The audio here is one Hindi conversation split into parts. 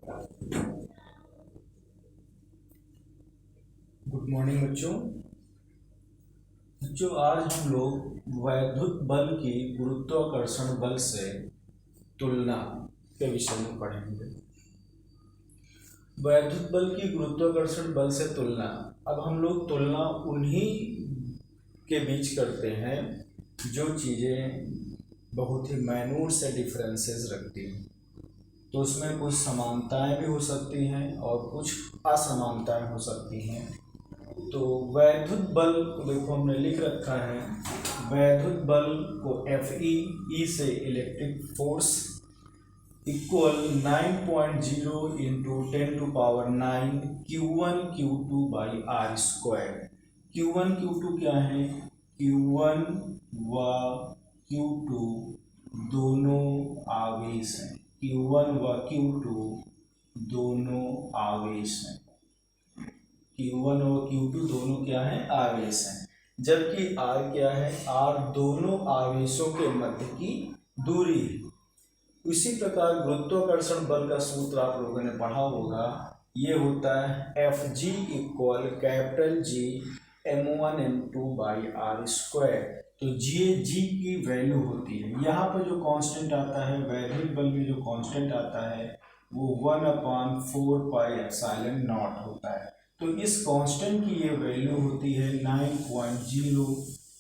गुड मॉर्निंग बच्चों। आज हम लोग वैद्युत बल की गुरुत्वाकर्षण बल से तुलना के विषय में पढ़ेंगे। वैद्युत बल की गुरुत्वाकर्षण बल से तुलना। अब हम लोग तुलना उन्हीं के बीच करते हैं जो चीज़ें बहुत ही माइन्यूट से डिफरेंसेस रखती हैं। तो उसमें कुछ समानताएं भी हो सकती हैं और कुछ असमानताएं हो सकती हैं। तो वैद्युत बल को देखो हमने लिख रखा है, वैद्युत बल को Fe, E से electric force equal 9.0 into 10⁹ Q1 Q2 by R square. Q1 Q2 क्या है? Q1 व Q2 दोनों आवेश हैं। Q1 व Q2 दोनों आवेश हैं। Q1 और Q2 दोनों क्या है? आवेश हैं। जबकि R क्या है? R दोनों आवेशों के मध्य की दूरी है। इसी प्रकार गुरुत्वाकर्षण बल का सूत्र आप लोगों ने पढ़ा होगा, ये होता है Fg equal capital G m1 m2 by R square. तो जी की वैल्यू होती है। यहाँ पर जो कांस्टेंट आता है वैद्युत बल में, जो कांस्टेंट आता है वो 1/4 पाई एप्सिलॉन नॉट होता है। तो इस कांस्टेंट की ये वैल्यू होती है 9.0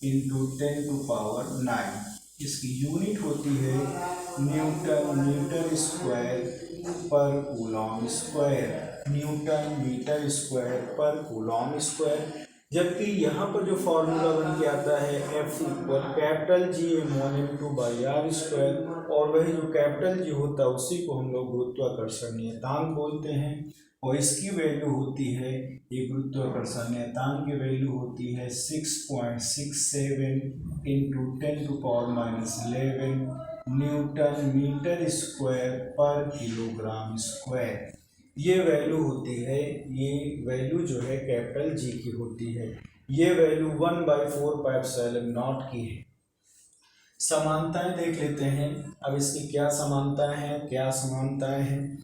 इंटू 10⁹। इसकी यूनिट होती है newton metre square per coulomb square, newton metre square per coulomb square. जबकि यहाँ पर जो फॉर्मूला बन के आता है F equal capital G m1 m2 by R square, और वही जो कैपिटल G होता है उसी को हम लोग गुरुत्वाकर्षण नियतांक बोलते हैं। और इसकी वैल्यू होती है, ये गुरुत्वाकर्षण नियतांक की वैल्यू होती है 6.67 इंटू 10⁻11 न्यूटन मीटर स्क्वायर पर किलोग्राम स्क्वायर। ये वैल्यू होती है, ये वैल्यू जो है कैपिटल जी की होती है। ये वैल्यू 1/4 पाई एप्सिलॉन नॉट की है। समानताएं देख लेते हैं। अब इसकी क्या समानताएं हैं, क्या समानताएं हैं,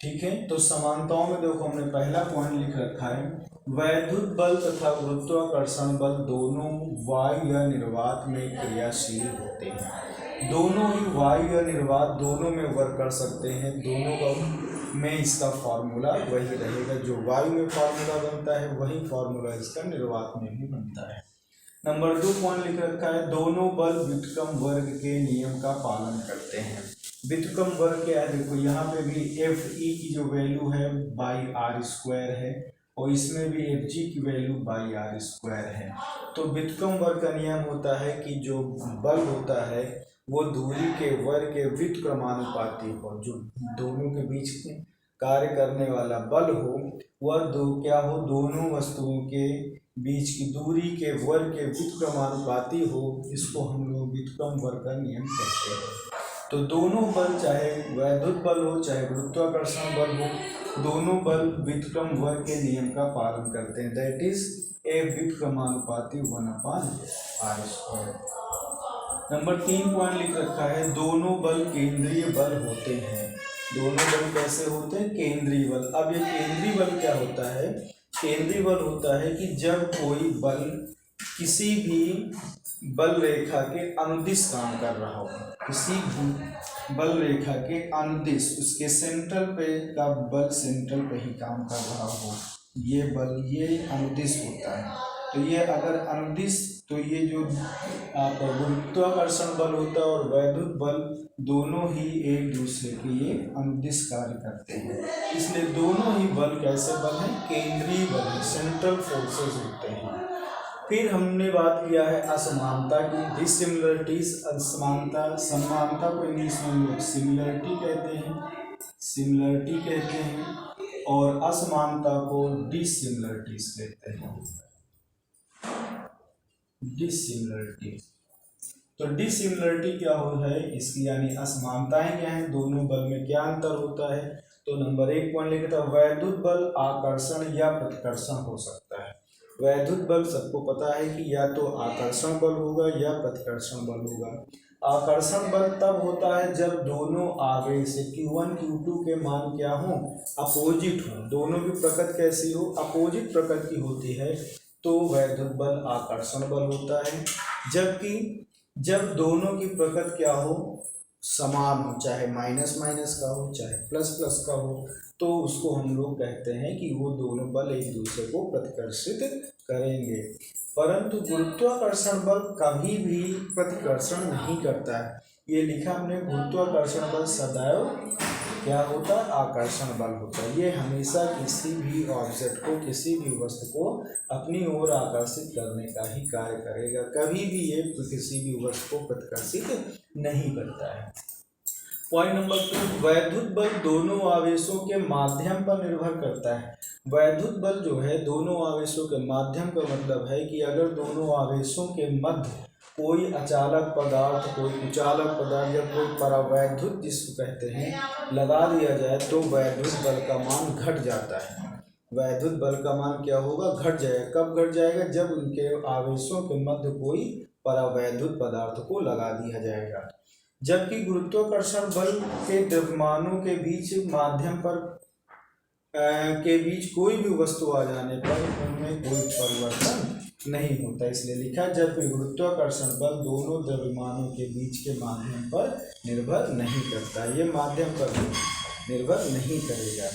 ठीक है। तो समानताओं में देखो हमने पहला पॉइंट लिख रखा है, वैद्युत बल तथा गुरुत्वाकर्षण बल दोनों वायु या निर्वात में क्रियाशील होते हैं। दोनों ही वायु या निर्वात दोनों में वर्क कर सकते हैं। दोनों का में इसका फॉर्मूला वही रहेगा। जो वायु में फॉर्मूला बनता है वही फॉर्मूला इसका निर्वात में भी बनता है। नंबर 2 पॉइंट लिख रखा है, दोनों बल व्युत्क्रम वर्ग के नियम का पालन करते हैं। व्युत्क्रम वर्ग क्या है? देखो यहाँ पे भी Fe की जो वैल्यू है बाई आर स्क्वायर है, और इसमें भी Fg की वैल्यू बाई आर स्क्वायर है। तो व्युत्क्रम वर्ग का नियम होता है कि जो बल होता है वो दूरी के वर्ग के व्युत्क्रमानुपाती हो। जो दोनों के बीच कार्य करने वाला बल हो वह क्या हो? दोनों वस्तुओं के बीच की दूरी के वर्ग के व्युत्क्रमानुपाती हो। इसको हम लोग व्युत्क्रम वर्ग का नियम कहते हैं। तो दोनों बल, चाहे वैद्युत बल हो चाहे गुरुत्वाकर्षण बल हो, दोनों बल व्युत्क्रम वर्ग के नियम का पालन करते हैं। दैट इज ए व्युत्क्रमानुपाती 1/r स्क्वायर। नंबर 3 पॉइंट लिख रखा है, दोनों बल केंद्रीय बल होते हैं। दोनों बल कैसे होते हैं? केंद्रीय बल। अब ये केंद्रीय बल क्या होता है? केंद्रीय बल होता है कि जब कोई बल किसी भी बल रेखा के अनुदिश काम कर रहा हो, किसी भी बल रेखा के अनुदिश, उसके सेंट्रल पे का बल सेंट्रल पे ही काम कर रहा हो, ये बल ये अनुदिश होता है। तो ये अगर अनुदिश, तो ये जो आपका गुरुत्वाकर्षण बल होता है और वैद्युत बल दोनों ही एक दूसरे के ये अनुदिश कार्य करते हैं। इसलिए दोनों ही बल कैसे बल हैं? केंद्रीय बल हैं, सेंट्रल फोर्सेस होते हैं। फिर हमने बात किया है असमानता की, डिसिमिलरिटीज। असमानता, समानता को इंग्लिश में हम लोग सिमिलरिटी कहते हैं, सिमिलरिटी कहते हैं, और असमानता को डिसिमिलरिटीज कहते हैं, डिसिमिलरिटी। तो डिसिमिलरिटी क्या है इसकी, यानी असमानताएं क्या हैं, दोनों बल में क्या अंतर होता है। तो नंबर 1 पॉइंट लिखता है, वैद्युत बल आकर्षण या प्रतिकर्षण हो सकता है। वैद्युत बल सबको पता है कि या तो आकर्षण बल होगा या प्रतिकर्षण बल होगा। आकर्षण बल तब होता है जब दोनों आवेश Q1 Q2 के मान क्या हों, अपोजिट हों, दोनों की प्रकृति कैसी हो, अपोजिट प्रकृति की होती है, तो वैद्युत बल आकर्षण बल होता है। जबकि जब दोनों की प्रकृति क्या हो, समान हो, चाहे माइनस माइनस का हो चाहे प्लस प्लस का हो, तो उसको हम लोग कहते हैं कि वो दोनों बल एक दूसरे को प्रतिकर्षित करेंगे। परंतु गुरुत्वाकर्षण बल कभी भी प्रतिकर्षण नहीं करता है। ये लिखा हमने, गुरुत्वाकर्षण बल सदैव क्या होता है, आकर्षण बल होता है। ये हमेशा किसी भी ऑब्जेक्ट को, किसी भी वस्तु को अपनी ओर आकर्षित करने का ही कार्य करेगा, कभी भी ये किसी भी वस्तु को प्रतिकर्षित नहीं करता है। पॉइंट नंबर 2, वैद्युत बल दोनों आवेशों के माध्यम पर निर्भर करता है। वैद्युत बल जो है दोनों आवेशों के माध्यम का मतलब है कि अगर दोनों आवेशों के मध्य कोई अचालक पदार्थ, कोई कुचालक पदार्थ या कोई परावैद्युत जिसको कहते हैं लगा दिया जाए, तो वैद्युत बल का मान घट जाता है। वैद्युत बल का मान क्या होगा, घट जाएगा। कब घट जाएगा, जब उनके आवेशों के मध्य कोई परावैद्युत पदार्थ को लगा दिया जाएगा। जबकि गुरुत्वाकर्षण बल के द्रव्यमानों के बीच माध्यम पर के बीच कोई भी वस्तु आ जाने पर उनमें कोई परिवर्तन नहीं होता, इसलिए लिखा, जबकि गुरुत्वाकर्षण बल दोनों द्रव्यमानों के बीच के माध्यम पर निर्भर नहीं करता, ये माध्यम पर निर्भर नहीं करेगा।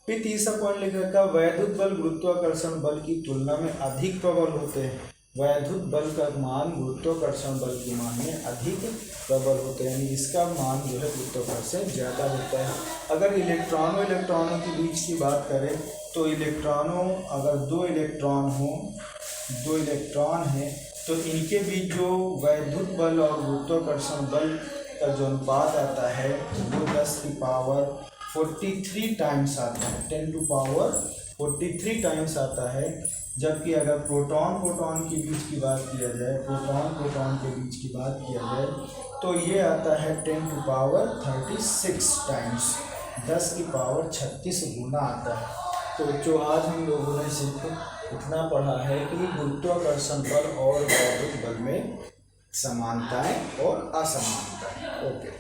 फिर तीसरा पॉइंट लिख रखा, वैद्युत बल गुरुत्वाकर्षण बल की तुलना में अधिक प्रबल होते हैं। वैद्युत बल का मान गुरुत्वाकर्षण बल के मान में अधिक प्रबल होते हैं, यानी इसका मान जो है गुरुत्वाकर्षण से ज़्यादा होता है। अगर इलेक्ट्रॉनों के बीच की बात करें तो अगर दो इलेक्ट्रॉन हैं तो इनके बीच जो वैद्युत बल और गुरुत्वाकर्षण बल का जो अनुपात आता है वो 10 की पावर 43 टाइम्स आता है, 10 टू पावर 43 टाइम्स आता है। जबकि अगर प्रोटॉन के बीच की बात किया जाए, प्रोटॉन के बीच की बात किया जाए तो ये आता है 10 टू पावर 36 टाइम्स, 10 की पावर 36 गुना आता है। तो जो आज हम लोगों ने सिर्फ इतना पढ़ा है कि गुरुत्वाकर्षण बल और वैद्युत बल में समानताएं और असमानताएं। ओके।